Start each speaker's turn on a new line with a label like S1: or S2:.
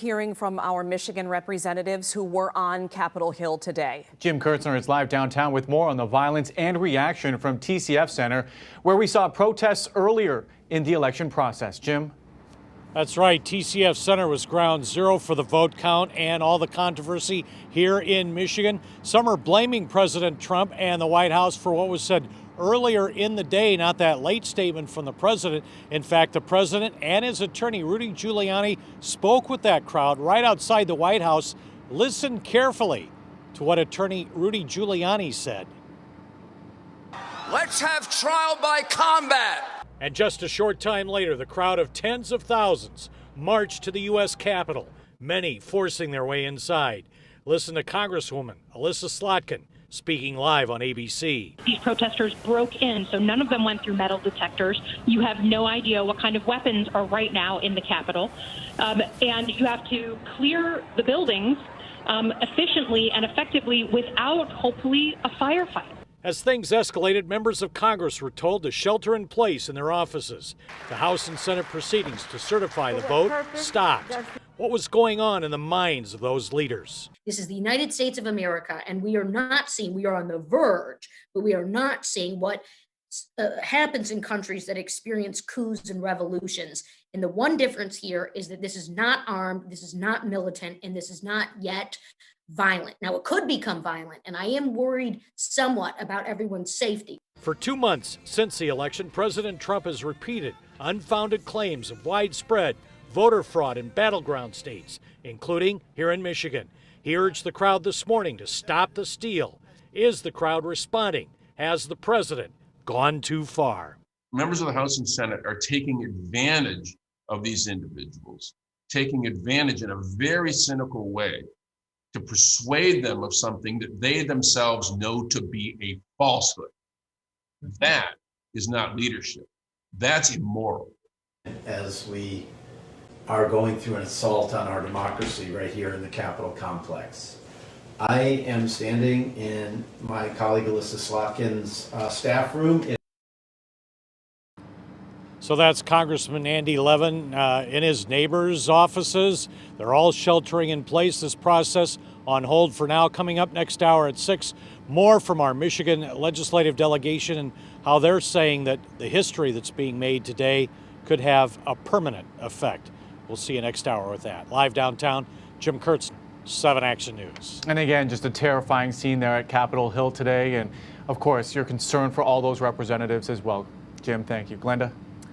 S1: hearing from our Michigan representatives who were on Capitol Hill today.
S2: Jim KIERTZNER is live downtown with more on the violence and reaction from TCF Center, where we saw protests earlier in the election process. Jim?
S3: That's right. TCF Center was ground zero for the vote count and all the controversy here in Michigan. Some are blaming President Trump and the White House for what was said earlier in the day, not that late statement from the president. In fact, the president and his attorney, Rudy Giuliani, spoke with that crowd right outside the White House. Listen carefully to what attorney Rudy Giuliani said.
S4: Let's have trial by combat.
S3: And just a short time later, the crowd of tens of thousands marched to the U.S. Capitol, many forcing their way inside. Listen to Congresswoman ELISSA SLOTKIN speaking live on ABC.
S5: These protesters broke in, so none of them went through metal detectors. You have no idea what kind of weapons are right now in the Capitol. And you have to clear the buildings efficiently and effectively without, hopefully, a firefight.
S3: As things escalated, members of Congress were told to shelter in place in their offices. The House and Senate proceedings to certify the vote stopped. What was going on in the minds of those leaders?
S6: This is the United States of America, and we are on the verge, but we are not seeing what happens in countries that experience coups and revolutions. And the one difference here is that this is not armed, this is not militant, and this is not yet violent. Now, it could become violent, and I am worried somewhat about everyone's safety.
S3: For 2 months since the election, President Trump has repeated unfounded claims of widespread voter fraud in battleground states, including here in Michigan. He urged the crowd this morning to stop the steal. Is the crowd responding? Has the president gone too far?
S7: Members of the House and Senate are taking advantage of these individuals, taking advantage in a very cynical way to persuade them of something that they themselves know to be a falsehood. That is not leadership. That's immoral.
S8: As we are going through an assault on our democracy right here in the Capitol complex, I am standing in my colleague ELISSA SLOTKIN's staff room.
S3: So that's Congressman Andy Levin in his neighbors' offices. They're all sheltering in place. This process on hold for now. Coming up next hour at 6, more from our Michigan legislative delegation and how they're saying that the history that's being made today could have a permanent effect. We'll see you next hour with that. Live downtown, Jim KIERTZNER, 7 Action News.
S2: And again, just a terrifying scene there at Capitol Hill today. And of course, your concern for all those representatives as well. Jim, thank you. Glenda?